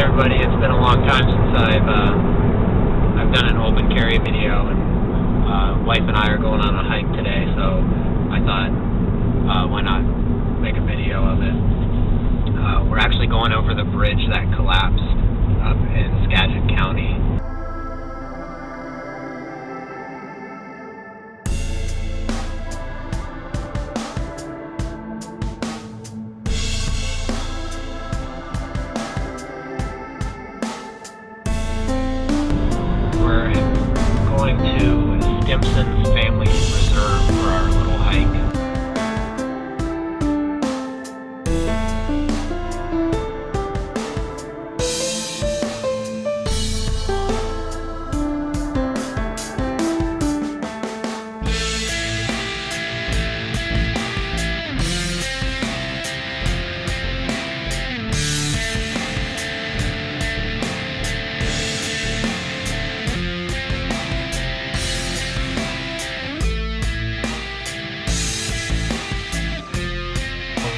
everybody. It's been a long time since I've done an open carry video, and wife and I are going on a hike today, so I thought, why not make a video of it. We're actually going over the bridge that collapsed up in Skagit County. We're going to Stimpson Family Reserve for our little hike.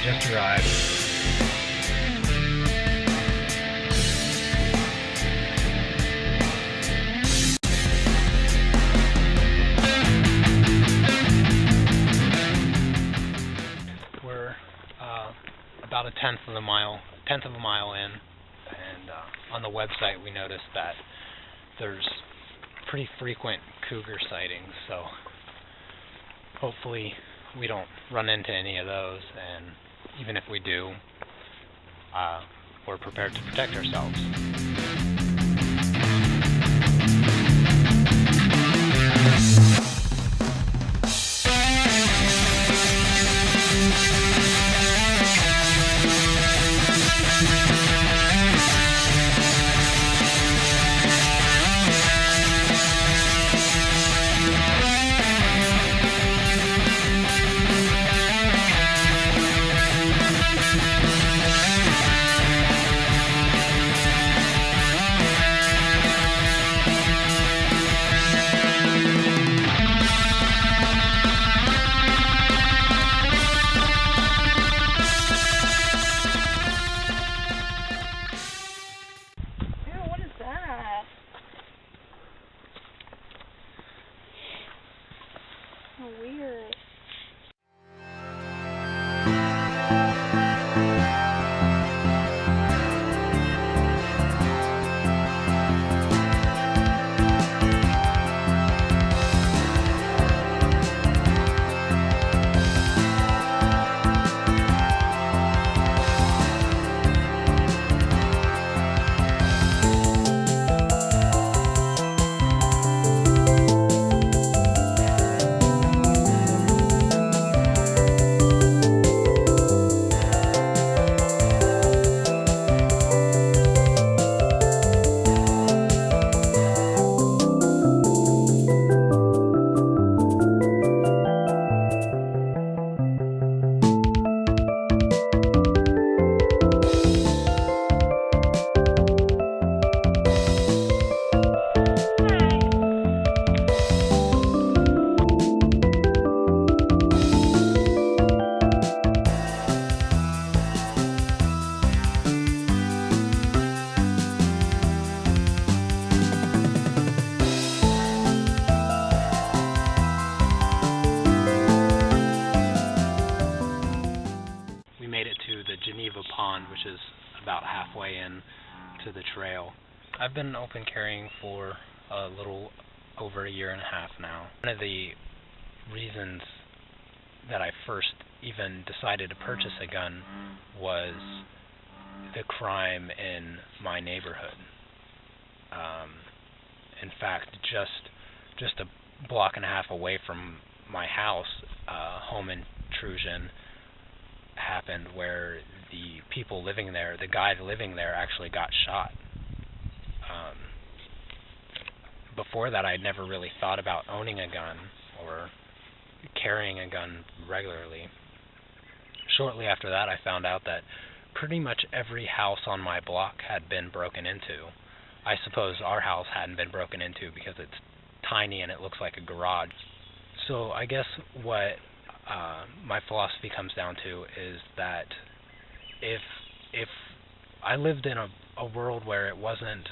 Just arrived. We're about a tenth of a mile in, and on the website we noticed that there's pretty frequent cougar sightings, so hopefully we don't run into any of those, and even if we do, we're prepared to protect ourselves. Weird. Which is about halfway in to the trail. I've been open carrying for a little over a year and a half now. One of the reasons that I first even decided to purchase a gun was the crime in my neighborhood. In fact, just a block and a half away from my house, home intrusion happened where the people living there, the guy living there, actually got shot. Before that, I'd never really thought about owning a gun or carrying a gun regularly. Shortly after that, I found out that pretty much every house on my block had been broken into. I suppose our house hadn't been broken into because it's tiny and it looks like a garage. So I guess what my philosophy comes down to is that if I lived in a a world where it wasn't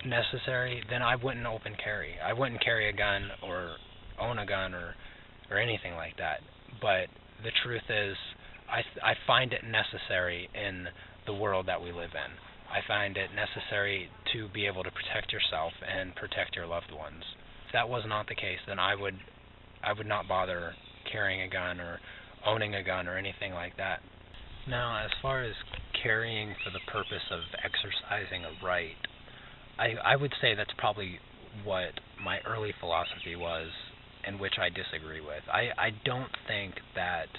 necessary, then I wouldn't open carry. I wouldn't carry a gun or own a gun or anything like that. But the truth is, I find it necessary in the world that we live in. I find it necessary to be able to protect yourself and protect your loved ones. If that was not the case, then I would not bother carrying a gun or owning a gun or anything like that. Now, as far as carrying for the purpose of exercising a right, I would say that's probably what my early philosophy was, and which I disagree with. I don't think that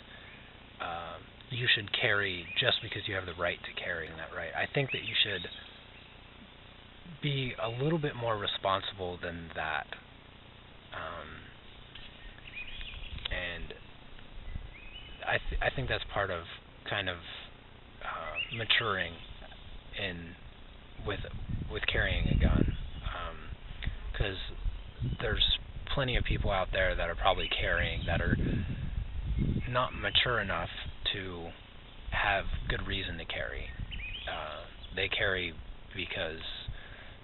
you should carry just because you have the right to carry in that right. I think that you should be a little bit more responsible than that. And I think that's part of kind of maturing with carrying a gun, because there's plenty of people out there that are probably carrying that are not mature enough to have good reason to carry. They carry because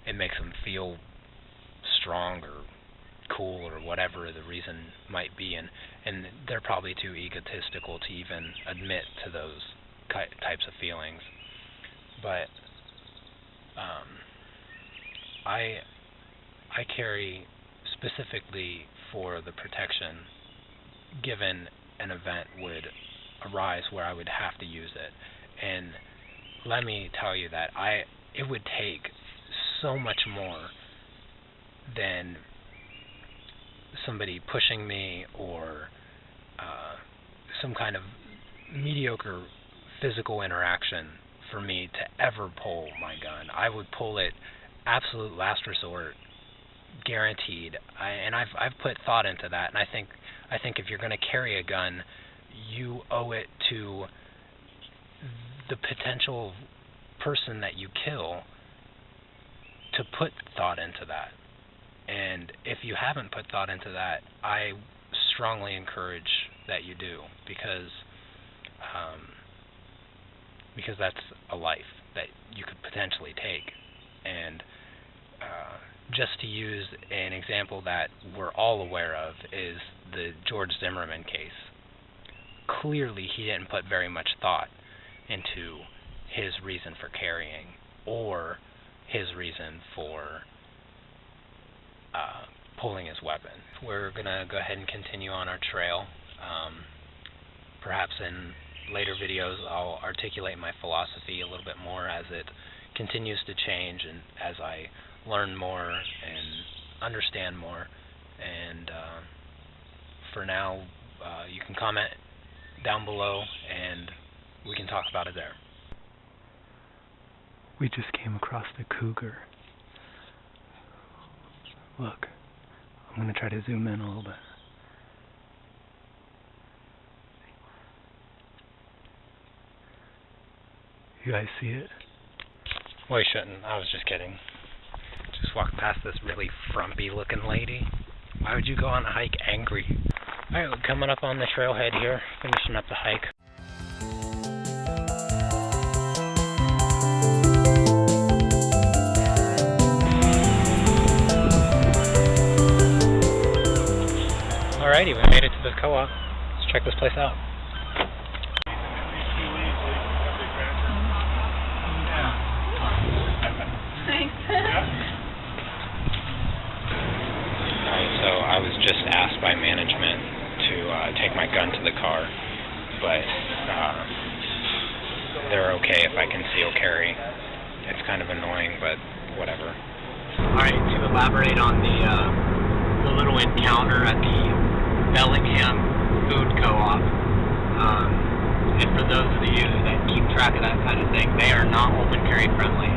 it makes them feel strong or cool or whatever the reason might be, and they're probably too egotistical to even admit to those types of feelings. But I carry specifically for the protection given an event would arise where I would have to use it. And let me tell you that it would take so much more than somebody pushing me or some kind of mediocre physical interaction for me to ever pull my gun. I would pull it absolute last resort, guaranteed. And I've put thought into that, and I think if you're going to carry a gun, you owe it to the potential person that you kill to put thought into that. And if you haven't put thought into that, I strongly encourage that you do, because that's a life that you could potentially take. And just to use an example that we're all aware of is the George Zimmerman case. Clearly, he didn't put very much thought into his reason for carrying or his reason for pulling his weapon. We're going to go ahead and continue on our trail. Perhaps in later videos I'll articulate my philosophy a little bit more as it continues to change and as I learn more and understand more. And for now, you can comment down below and we can talk about it there. We just came across the cougar. Look, I'm going to try to zoom in a little bit. You guys see it? Well, you shouldn't. I was just kidding. Just walked past this really frumpy looking lady. Why would you go on a hike angry? Alright, we're coming up on the trailhead here, finishing up the hike. Alrighty, we made it to the co-op. Let's check this place out. I was just asked by management to take my gun to the car, but they're okay if I conceal carry. It's kind of annoying, but whatever. Alright, to elaborate on the little encounter at the Bellingham food co-op, and for those of you that keep track of that kind of thing, they are not open carry friendly.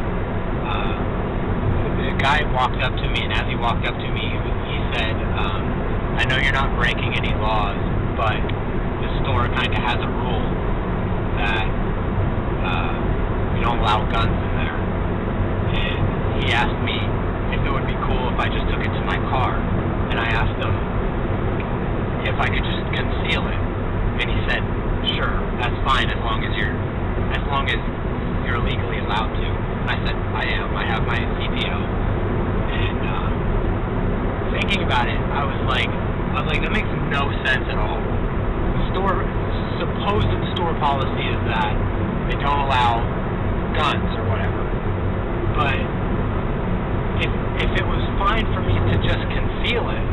The guy walked up to me, and as he walked up to me, he said, I know you're not breaking any laws, but the store kind of has a rule that we don't allow guns in there. And he asked me if it would be cool if I just took it to my car. And I asked him if I could just conceal it. And he said, sure, that's fine as long as you're legally allowed to. about it, I was like, that makes no sense at all. The supposed store policy is that they don't allow guns or whatever. But if it was fine for me to just conceal it,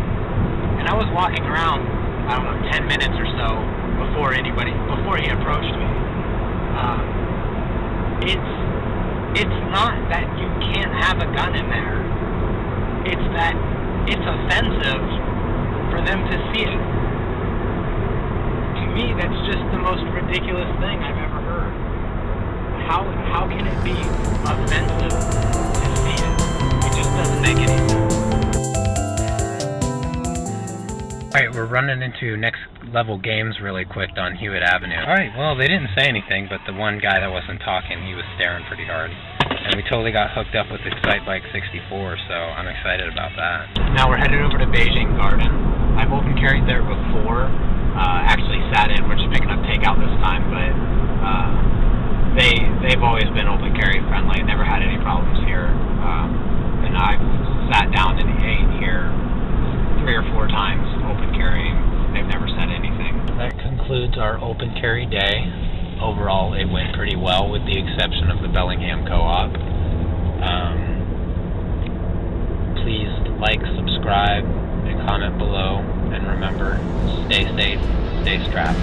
and I was walking around, I don't know, 10 minutes or so before he approached me. It's not that you can't have a gun in there. It's that it's offensive for them to see it. To me, that's just the most ridiculous thing I've ever heard. How can it be offensive to see it? It just doesn't make any sense. Alright, we're running into next level games really quick on Hewitt Avenue. Alright, well, they didn't say anything, but the one guy that wasn't talking, he was staring pretty hard. And we totally got hooked up with Excite Bike 64, so I'm excited about that. Now we're headed over to Beijing Garden. I've open carried there before, actually sat in. We're just picking up takeout this time, but they've always been open carry friendly, never had any problems here. And I've sat down and ate here 3 or 4 times open carrying. They've never said anything. That concludes our open carry day. Overall, it went pretty well with the exception of the Bellingham co-op. Please like, subscribe, and comment below. And remember, stay safe, stay strapped.